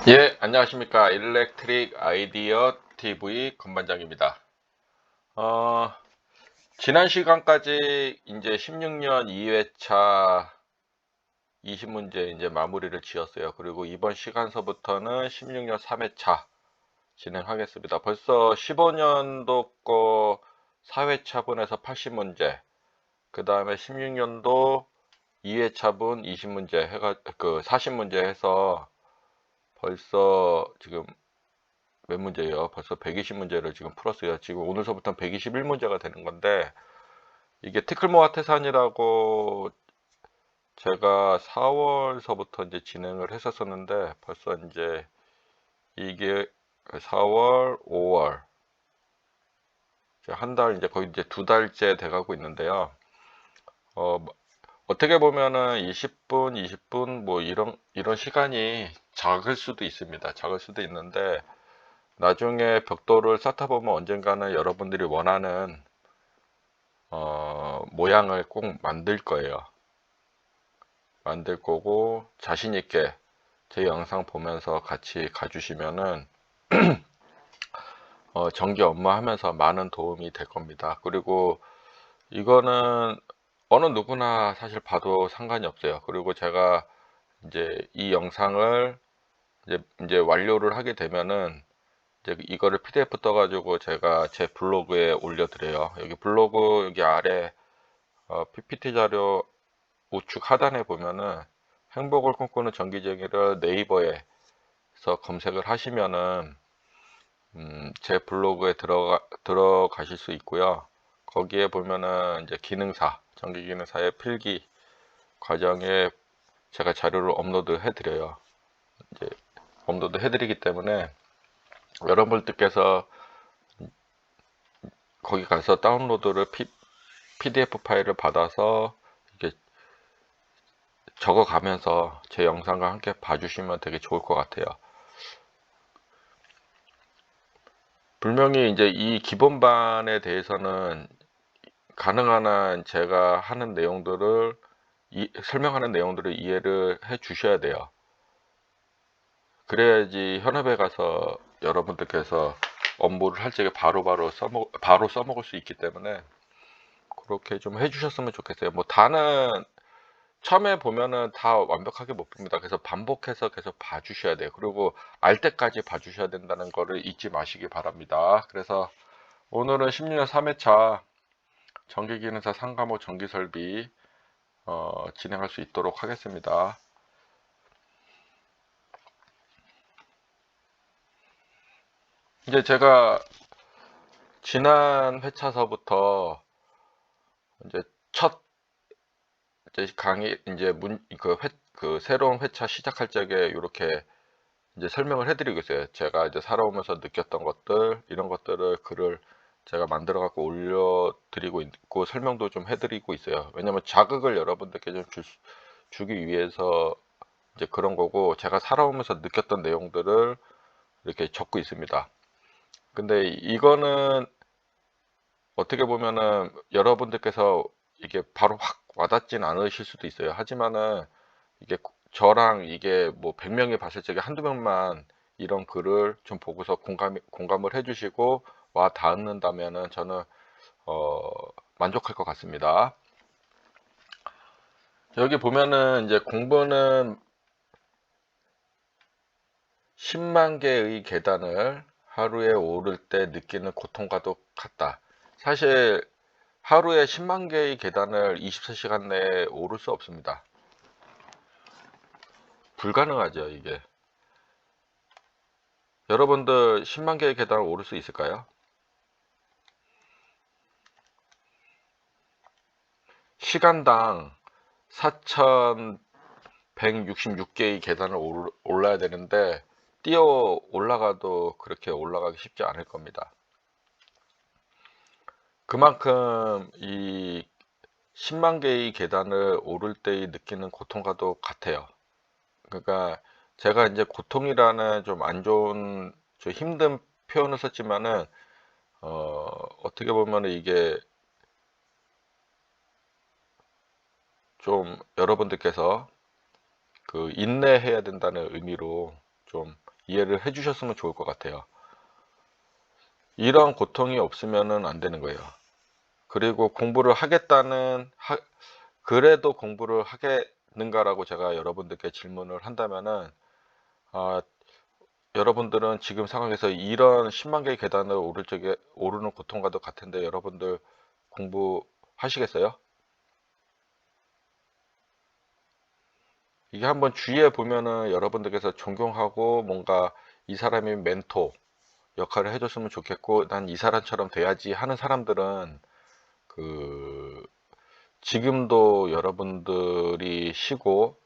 예, 안녕하십니까. 일렉트릭 아이디어 TV 건반장입니다. 어, 지난 시간까지 이제 16년 2회차 20문제 이제 마무리를 지었어요. 그리고 이번 시간서부터는 16년 3회차 진행하겠습니다. 벌써 15년도 거 4회차분에서 80문제, 그 다음에 16년도 2회차분 20문제 그 40문제 해서 벌써 지금 몇 문제예요? 벌써 120문제를 지금 풀었어요. 지금 오늘서부터 121문제가 되는 건데, 이게 티클모아 태산이라고 제가 4월서부터 이제 진행을 했었었는데, 벌써 이제 이게 4월, 5월, 한 달, 이제 거의 이제 2달째 돼가고 있는데요. 어, 어떻게 보면은 20분, 20분 뭐 이런 시간이 작을 수도 있습니다. 작을 수도 있는데, 나중에 벽돌을 쌓다 보면 언젠가는 여러분들이 원하는 모양을 꼭 만들 거예요. 만들 거고 자신 있게 제 영상 보면서 같이 가주시면은 전기 업무하면서 많은 도움이 될 겁니다. 그리고 이거는 어느 누구나 사실 봐도 상관이 없어요. 그리고 제가 이제 이 영상을 이제 완료를 하게 되면은 이제 이거를 PDF 떠가지고 제가 제 블로그에 올려드려요. 여기 블로그 여기 아래 PPT 자료 우측 하단에 보면은 행복을 꿈꾸는 전기쟁이를 네이버에서 검색을 하시면은 제 블로그에 들어가실 수 있고요. 거기에 보면은 이제 기능사, 전기 기능사의 필기 과정에 제가 자료를 업로드 해드려요. 이제 업로드 해드리기 때문에 여러분들께서 거기 가서 다운로드를 PDF 파일을 받아서 이렇게 적어가면서 제 영상과 함께 봐주시면 되게 좋을 것 같아요. 분명히 이제 이 기본반에 대해서는 가능한 한 제가 하는 내용들을 설명하는 내용들을 이해를 해 주셔야 돼요. 그래야지 현업에 가서 여러분들께서 업무를 할 적에 바로 써먹을 수 있기 때문에 그렇게 좀 해주셨으면 좋겠어요. 뭐 다는 처음에 보면은 다 완벽하게 못 봅니다. 그래서 반복해서 계속 봐주셔야 돼요. 그리고 알 때까지 봐주셔야 된다는 거를 잊지 마시기 바랍니다. 그래서 오늘은 16년 3회차 전기기능사 상가모 전기설비 진행할 수 있도록 하겠습니다. 이제 제가 지난 회차서부터 이제 첫 이제 강의 이제 그 새로운 회차 시작할 적에 이렇게 이제 설명을 해드리고 있어요. 제가 이제 살아오면서 느꼈던 것들 이런 것들을 글을 제가 만들어 갖고 올려드리고 있고 설명도 좀 해드리고 있어요. 왜냐면 자극을 여러분들께 좀 주기 위해서 이제 그런 거고 제가 살아오면서 느꼈던 내용들을 이렇게 적고 있습니다. 근데 이거는 어떻게 보면은 여러분들께서 이게 바로 확 와닿진 않으실 수도 있어요. 하지만은 이게 저랑 이게 뭐 100명이 봤을 적에 한두 명만 이런 글을 좀 보고서 공감을 해주시고 와 닿는다면은 저는 어, 만족할 것 같습니다. 여기 보면은 이제 공부는 10만 개의 계단을 하루에 오를 때 느끼는 고통과도 같다. 사실 하루에 10만 개의 계단을 24시간 내에 오를 수 없습니다. 불가능하죠, 이게. 여러분들 10만 개의 계단을 오를 수 있을까요? 시간당 4,166개의 계단을 올라야 되는데 뛰어 올라가도 그렇게 올라가기 쉽지 않을 겁니다. 그만큼 이 10만 개의 계단을 오를 때의 느끼는 고통과도 같아요. 그러니까 제가 이제 고통이라는 좀 안 좋은 좀 힘든 표현을 썼지만은 어떻게 보면 이게 좀 여러분들께서 그 인내해야 된다는 의미로 좀 이해를 해 주셨으면 좋을 것 같아요. 이런 고통이 없으면은 안 되는 거예요. 그리고 공부를 하겠다는 그래도 공부를 하겠는가라고 제가 여러분들께 질문을 한다면은, 아, 여러분들은 지금 상황에서 이런 10만 개의 계단을 오를 적에 오르는 고통과도 같은데 여러분들 공부하시겠어요? 이게 한번 주위에 보면은 여러분들께서 존경하고 뭔가 이 사람이 멘토 역할을 해줬으면 좋겠고 난 이 사람처럼 돼야지 하는 사람들은 그 지금도 여러분들이 쉬고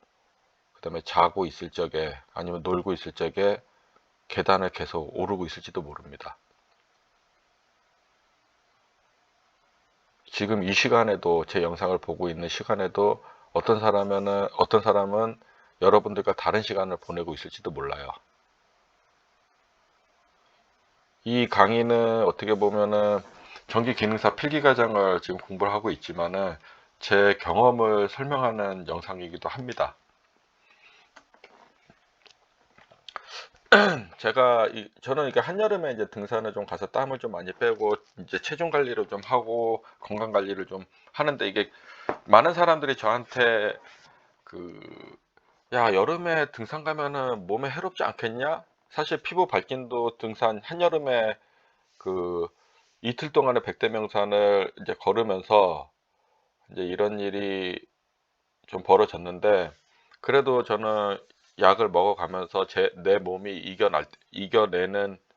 그다음에 자고 있을 적에 아니면 놀고 있을 적에 계단을 계속 오르고 있을지도 모릅니다. 지금 이 시간에도 제 영상을 보고 있는 시간에도 어떤 사람은 여러분들과 다른 시간을 보내고 있을지도 몰라요. 이 강의는 어떻게 보면은 전기기능사 필기과정을 지금 공부를 하고 있지만은 제 경험을 설명하는 영상이기도 합니다. 저는 이게 한여름에 이제 등산을 좀 가서 땀을 좀 많이 빼고 이제 체중 관리를 좀 하고 건강 관리를 좀 하는데, 이게 많은 사람들이 저한테 그, 야, 여름에 등산 가면은 몸에 해롭지 않겠냐? 사실 피부 발진도 등산 한여름에 그 이틀 동안의 백대명산을 이제 걸으면서 이제 이런 일이 좀 벌어졌는데, 그래도 저는 약을 먹어가면서 내 몸이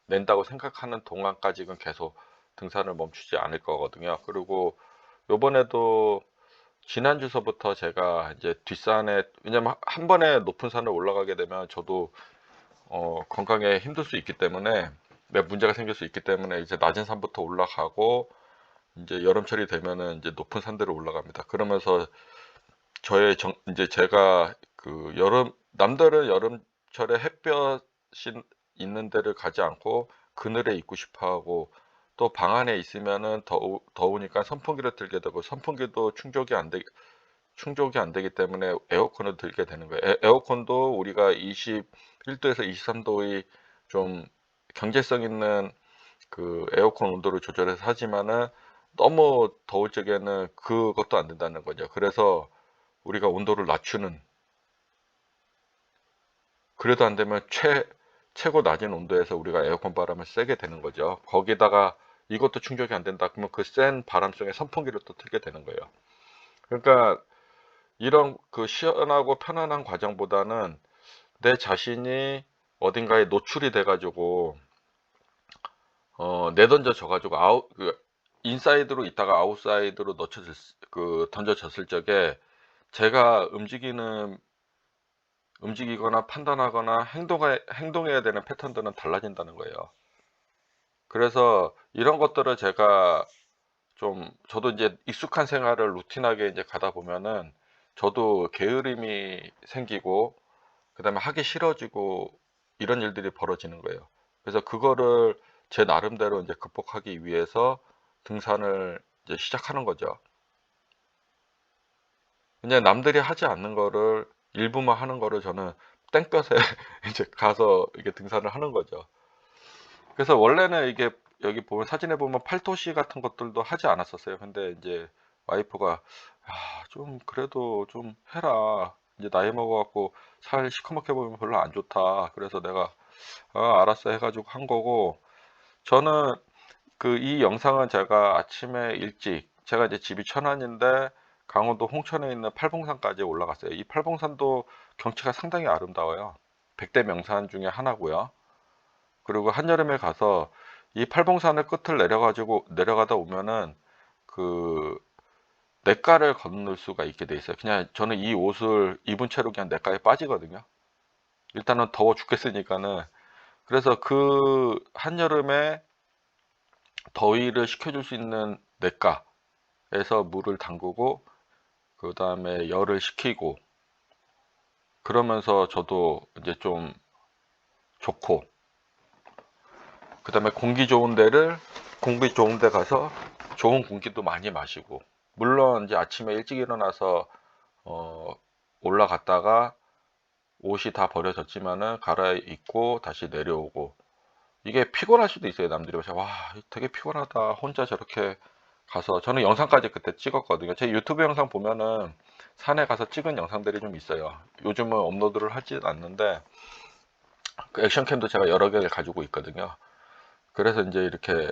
낸다고 생각하는 동안까지는 계속 등산을 멈추지 않을 거거든요. 그리고 요번에도 지난주서부터 제가 이제 뒷산에, 왜냐면 한 번에 높은 산을 올라가게 되면 저도 건강에 힘들 수 있기 때문에, 문제가 생길 수 있기 때문에 이제 낮은 산부터 올라가고 이제 여름철이 되면은 이제 높은 산들을 올라갑니다. 그러면서 이제 제가 남들은 여름철에 햇볕이 있는 데를 가지 않고 그늘에 있고 싶어 하고, 또 방 안에 있으면은 더우니까 선풍기를 틀게 되고, 선풍기도 충족이 안 되기 때문에 에어컨을 들게 되는 거예요. 에어컨도 우리가 21도에서 23도의 좀 경제성 있는 그 에어컨 온도를 조절해서 하지만은 너무 더울 적에는 그것도 안 된다는 거죠. 그래서 우리가 온도를 낮추는, 그래도 안 되면 최고 낮은 온도에서 우리가 에어컨 바람을 쐬게 되는 거죠. 거기다가 이것도 충족이 안 된다 그러면 그 센 바람 속에 선풍기를 또 틀게 되는 거예요. 그러니까 이런 그 시원하고 편안한 과정보다는 내 자신이 어딘가에 노출이 돼가지고 내던져져 가지고 인사이드로 있다가 아웃사이드로 던져졌을 적에 제가 움직이거나 판단하거나 행동해야 되는 패턴들은 달라진다는 거예요. 그래서 이런 것들을 저도 이제 익숙한 생활을 루틴하게 이제 가다 보면은 저도 게으름이 생기고 그다음에 하기 싫어지고 이런 일들이 벌어지는 거예요. 그래서 그거를 제 나름대로 이제 극복하기 위해서 등산을 이제 시작하는 거죠. 그냥 남들이 하지 않는 거를 일부만 하는 거를 저는 땡볕에 이제 가서 이게 등산을 하는 거죠. 그래서 원래는 이게 여기 보면 사진에 보면 팔토시 같은 것들도 하지 않았었어요. 근데 이제 와이프가 좀 그래도 좀 해라. 이제 나이 먹어갖고 살 시커멓게 보면 별로 안 좋다. 그래서 내가 알았어 해가지고 한 거고, 저는 이 영상은 제가 아침에 일찍, 제가 이제 집이 천안인데 강원도 홍천에 있는 팔봉산까지 올라갔어요. 이 팔봉산도 경치가 상당히 아름다워요. 백대 명산 중에 하나고요. 그리고 한여름에 가서 이 팔봉산의 끝을 내려가다 오면은 그 냇가를 건널 수가 있게 돼 있어요. 그냥 저는 이 옷을 입은 채로 그냥 냇가에 빠지거든요. 일단은 더워 죽겠으니까는. 그래서 그 한여름에 더위를 식혀줄 수 있는 냇가에서 물을 담그고 그 다음에 열을 식히고, 그러면서 저도 이제 좀 좋고, 그 다음에 공기 좋은 데 가서 좋은 공기도 많이 마시고, 물론 이제 아침에 일찍 일어나서 어, 올라갔다가 옷이 다 버려졌지만은 갈아입고 다시 내려오고, 이게 피곤할 수도 있어요. 남들이 보시면 와 되게 피곤하다 혼자 저렇게 가서. 저는 영상까지 그때 찍었거든요. 제 유튜브 영상 보면은 산에 가서 찍은 영상들이 좀 있어요. 요즘은 업로드를 하진 않는데 그 액션캠도 제가 여러 개를 가지고 있거든요. 그래서 이제 이렇게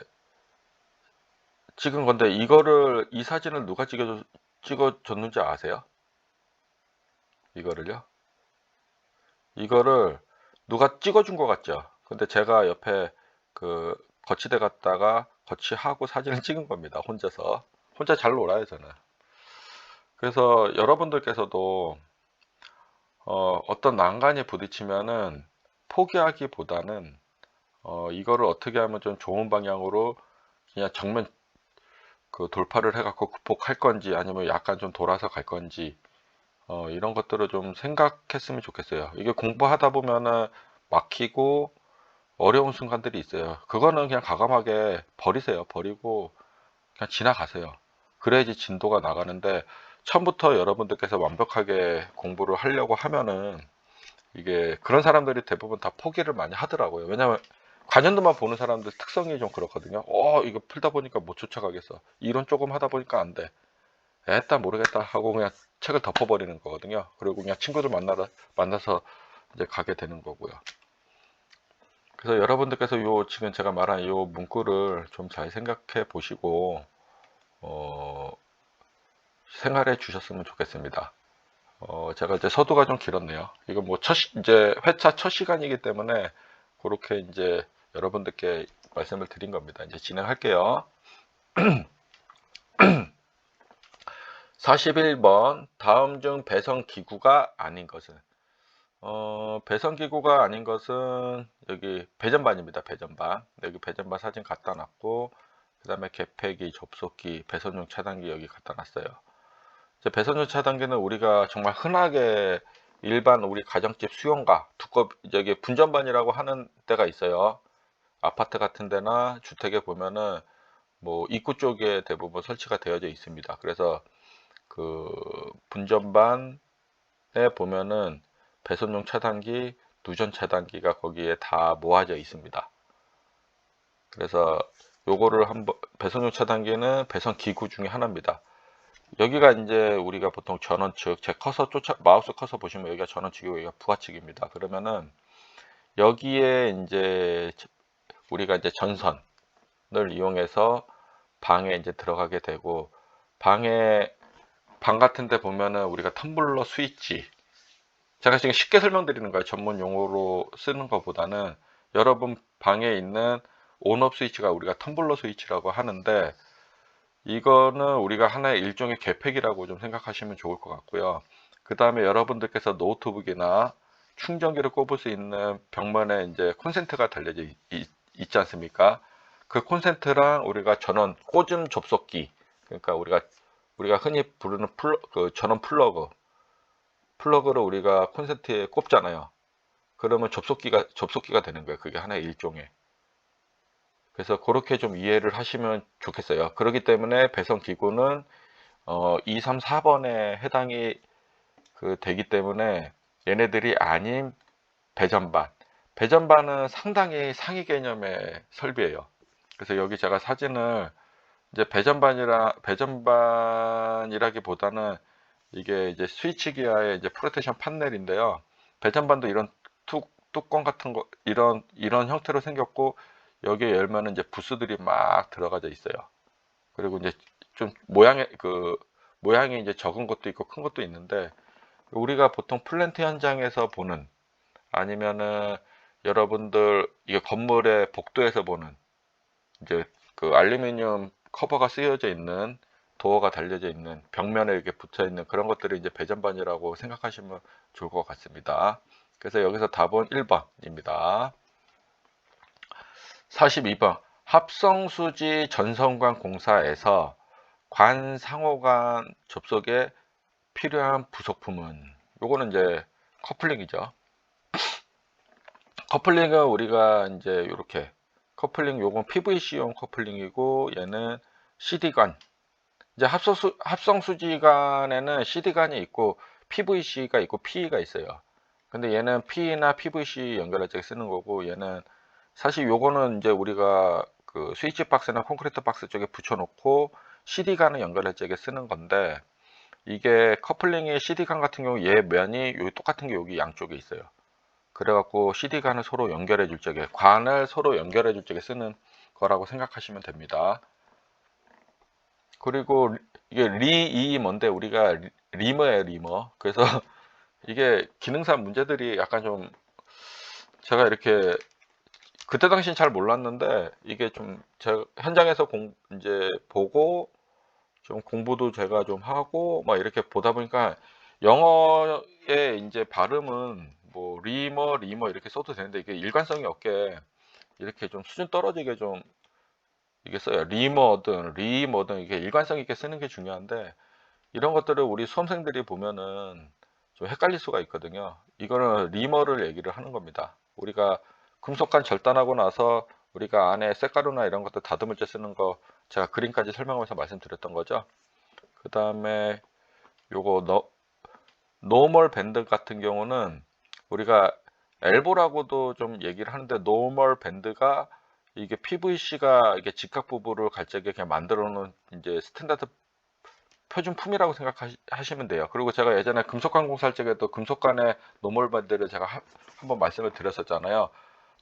찍은 건데, 이 사진을 누가 찍어줬는지 아세요? 이거를요? 이거를 누가 찍어준 것 같죠? 근데 제가 옆에 그 거치대 갔다가 거치하고 사진을 찍은 겁니다. 혼자서. 혼자 잘 놀아요, 저는. 그래서 여러분들께서도 어떤 난간에 부딪히면은 포기하기보다는 이거를 어떻게 하면 좀 좋은 방향으로 그냥 정면 그 돌파를 해갖고 극복할 건지, 아니면 약간 좀 돌아서 갈 건지, 이런 것들을 좀 생각했으면 좋겠어요. 이게 공부하다 보면은 막히고 어려운 순간들이 있어요. 그거는 그냥 과감하게 버리세요. 버리고 그냥 지나가세요. 그래야지 진도가 나가는데, 처음부터 여러분들께서 완벽하게 공부를 하려고 하면은 이게 그런 사람들이 대부분 다 포기를 많이 하더라고요. 왜냐면 관연도만 보는 사람들 특성이 좀 그렇거든요. 이거 풀다 보니까 못 쫓아가겠어. 이론 조금 하다 보니까 안 돼. 에따 모르겠다 하고 그냥 책을 덮어버리는 거거든요. 그리고 그냥 친구들 만나서 이제 가게 되는 거고요. 그래서 여러분들께서 지금 제가 말한 요 문구를 좀 잘 생각해 보시고 어, 생활해 주셨으면 좋겠습니다. 제가 이제 서두가 좀 길었네요. 이거 뭐 이제 회차 첫 시간이기 때문에 그렇게 이제 여러분들께 말씀을 드린 겁니다. 이제 진행할게요. 41번 다음 중 배선기구가 아닌 것은. 배선기구가 아닌 것은 여기 배전반입니다. 배전반. 여기 배전반 사진 갖다 놨고, 그 다음에 개폐기, 접속기, 배선용 차단기 여기 갖다 놨어요. 이제 배선용 차단기는 우리가 정말 흔하게 일반 우리 가정집 수용가 여기 분전반이라고 하는 데가 있어요. 아파트 같은 데나 주택에 보면은 뭐 입구 쪽에 대부분 설치가 되어져 있습니다. 그래서 그 분전반에 보면은 배선용 차단기, 누전 차단기가 거기에 다 모아져 있습니다. 그래서 요거를 배선용 차단기는 배선 기구 중에 하나입니다. 여기가 이제 우리가 보통 전원측, 제 마우스 커서 보시면 여기가 전원측이고 여기가 부하측입니다. 그러면은 여기에 이제 우리가 이제 전선을 이용해서 방에 이제 들어가게 되고, 방 같은 데 보면은 우리가 텀블러 스위치, 제가 지금 쉽게 설명드리는 거예요. 전문 용어로 쓰는 것보다는. 여러분 방에 있는 온오프 스위치가 우리가 텀블러 스위치라고 하는데, 이거는 우리가 하나의 일종의 계팩이라고 좀 생각하시면 좋을 것 같고요. 그 다음에 여러분들께서 노트북이나 충전기를 꼽을 수 있는 벽면에 이제 콘센트가 달려져 있지 않습니까? 그 콘센트랑 우리가 전원 꽂은 접속기, 그러니까 우리가 흔히 부르는 그 전원 플러그를 우리가 콘센트에 꼽잖아요. 그러면 접속기가 되는 거예요. 그게 하나의 일종의. 그래서 그렇게 좀 이해를 하시면 좋겠어요. 그렇기 때문에 배선 기구는 2, 3, 4번에 해당이 되기 때문에 얘네들이 아닌 배전반. 배전반은 상당히 상위 개념의 설비예요. 그래서 여기 제가 사진을 이제 배전반이라기보다는 이게 이제 스위치 기어의 이제 프로텍션 판넬인데요. 배전반도 이런 뚜껑 같은 거 이런 형태로 생겼고, 여기에 열면은 이제 부스들이 막 들어가져 있어요. 그리고 이제 좀 모양이 이제 적은 것도 있고 큰 것도 있는데, 우리가 보통 플랜트 현장에서 보는, 아니면은 여러분들 이게 건물의 복도에서 보는 이제 그 알루미늄 커버가 쓰여져 있는, 도어가 달려져 있는 벽면에 이렇게 붙어 있는 그런 것들을 이제 배전반이라고 생각하시면 좋을 것 같습니다. 그래서 여기서 답은 1번입니다. 42번 합성수지 전선관 공사에서 관상호간 접속에 필요한 부속품은. 요거는 이제 커플링이죠. 커플링은 우리가 이제 이렇게 커플링, 요건 PVC용 커플링이고 얘는 CD관. 이제 합성수지관에는 CD관이 있고 PVC가 있고 PE가 있어요. 근데 얘는 P나 PVC 연결할 때 쓰는 거고, 얘는 사실 요거는 이제 우리가 그 스위치 박스나 콘크리트 박스 쪽에 붙여놓고 CD관을 연결할 적에 쓰는 건데, 이게 커플링이 CD관 같은 경우 얘 면이 여기 똑같은 게 여기 양쪽에 있어요. 그래갖고 CD관을 서로 연결해 줄 적에, 관을 서로 연결해 줄 적에 쓰는 거라고 생각하시면 됩니다. 그리고 이게 리이머인데 우리가 리머예요, 리머. 그래서 이게 기능상 문제들이 약간 좀, 제가 이렇게 그때 당시엔 잘 몰랐는데, 이게 좀 제가 현장에서 이제 보고 좀 공부도 제가 좀 하고 막 이렇게 보다 보니까, 영어의 이제 발음은 뭐 리머 이렇게 써도 되는데, 이게 일관성이 없게 이렇게 좀 수준 떨어지게 좀 이게 써요. 리머든 이게 일관성 있게 쓰는 게 중요한데, 이런 것들을 우리 수험생들이 보면은 좀 헷갈릴 수가 있거든요. 이거는 리머를 얘기를 하는 겁니다. 우리가 금속관 절단하고 나서 우리가 안에 쇳가루나 이런 것들 다듬을 때 쓰는 거, 제가 그림까지 설명하면서 말씀드렸던 거죠. 그 다음에 요거 노멀 밴드 같은 경우는 우리가 엘보라고도 좀 얘기를 하는데, 노멀 밴드가 이게 PVC가 이게 직각 부부를 갈 적에 그냥 만들어 놓은 이제 스탠다드 표준품이라고 생각하시면 돼요. 그리고 제가 예전에 금속관 공사할 적에도 금속관의 노멀 밴드를 제가 한번 말씀을 드렸었잖아요.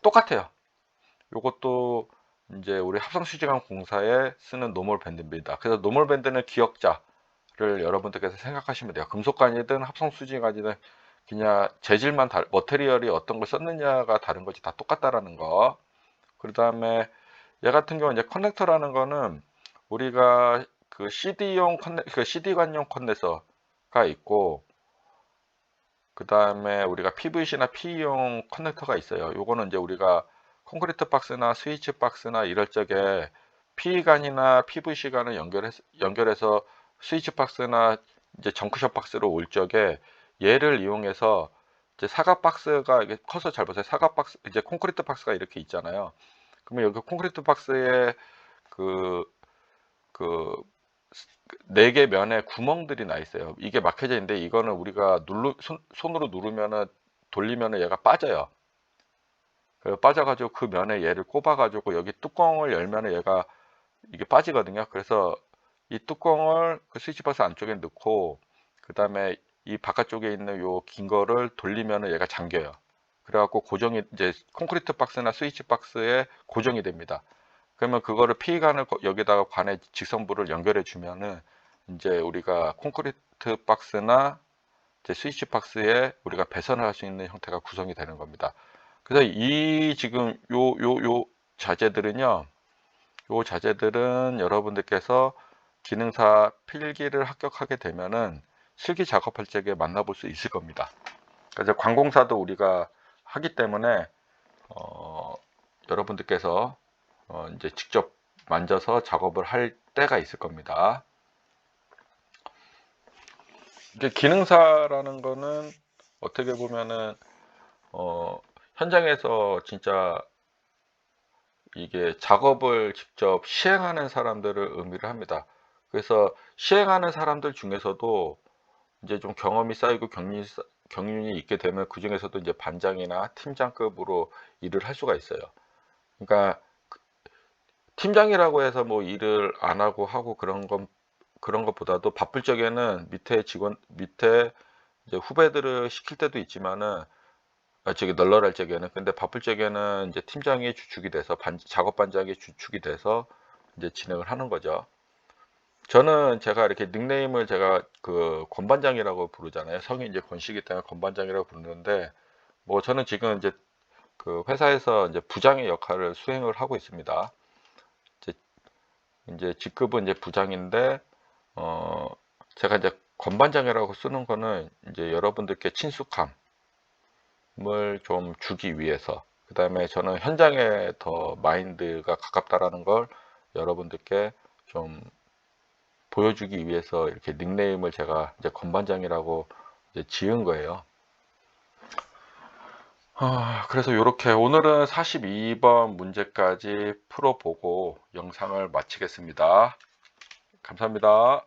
똑같아요. 요것도 이제 우리 합성수지관 공사에 쓰는 노멀 밴드입니다. 그래서 노멀 밴드는 기억자를 여러분들께서 생각하시면 돼요. 금속관이든 합성수지관이든 그냥 재질만 머테리얼이 어떤 걸 썼느냐가 다른 거지 다 똑같다라는 거. 그 다음에 얘 같은 경우 이제 커넥터라는 거는 우리가 그 CD관용 컨덴서가 있고, 그 다음에 우리가 PVC나 PE용 커넥터가 있어요. 요거는 이제 우리가 콘크리트 박스나 스위치 박스나 이럴 적에 PE관이나 PVC관을 연결해서 스위치 박스나 이제 정크숍 박스로 올 적에 얘를 이용해서 이제 사각 박스가, 이게 커서 잘 보세요. 사각 박스, 이제 콘크리트 박스가 이렇게 있잖아요. 그러면 여기 콘크리트 박스에 그, 그, 네 개 면에 구멍들이 나 있어요. 이게 막혀져 있는데, 이거는 우리가 손으로 누르면은, 돌리면은 얘가 빠져요. 빠져가지고 그 면에 얘를 꼽아가지고 여기 뚜껑을 열면은 얘가 이게 빠지거든요. 그래서 이 뚜껑을 그 스위치박스 안쪽에 넣고, 그 다음에 이 바깥쪽에 있는 요 긴 거를 돌리면은 얘가 잠겨요. 그래갖고 고정이, 이제 콘크리트 박스나 스위치 박스에 고정이 됩니다. 그러면 그거를 피관을 여기다가 관에 직선부를 연결해 주면은 이제 우리가 콘크리트 박스나 이제 스위치 박스에 우리가 배선을 할 수 있는 형태가 구성이 되는 겁니다. 그래서 이 지금 요 자재들은요, 요 자재들은 여러분들께서 기능사 필기를 합격하게 되면은 실기 작업할 적에 만나볼 수 있을 겁니다. 그래서 관공사도 우리가 하기 때문에 여러분들께서 이제 직접 만져서 작업을 할 때가 있을 겁니다. 이제 기능사라는 거는 어떻게 보면은 현장에서 진짜 이게 작업을 직접 시행하는 사람들을 의미를 합니다. 그래서 시행하는 사람들 중에서도 이제 좀 경험이 쌓이고 경륜이 있게 되면 그 중에서도 이제 반장이나 팀장급으로 일을 할 수가 있어요. 그러니까 팀장이라고 해서 뭐 일을 안 하고 그런 것보다도 바쁠 적에는 밑에 이제 후배들을 시킬 때도 있지만은, 저기 널널할 적에는, 근데 바쁠 적에는 이제 팀장이 주축이 돼서 작업 반장이 주축이 돼서 이제 진행을 하는 거죠. 저는 제가 이렇게 닉네임을 제가 그 권반장이라고 부르잖아요. 성이 이제 권씨기 때문에 권반장이라고 부르는데, 뭐 저는 지금 이제 그 회사에서 이제 부장의 역할을 수행을 하고 있습니다. 이제 직급은 이제 부장인데, 어 제가 이제 권반장이라고 쓰는 거는 이제 여러분들께 친숙함을 좀 주기 위해서, 그 다음에 저는 현장에 더 마인드가 가깝다라는 걸 여러분들께 좀 보여주기 위해서 이렇게 닉네임을 제가 이제 건반장이라고 이제 지은 거예요. 그래서 이렇게 오늘은 42번 문제까지 풀어보고 영상을 마치겠습니다. 감사합니다.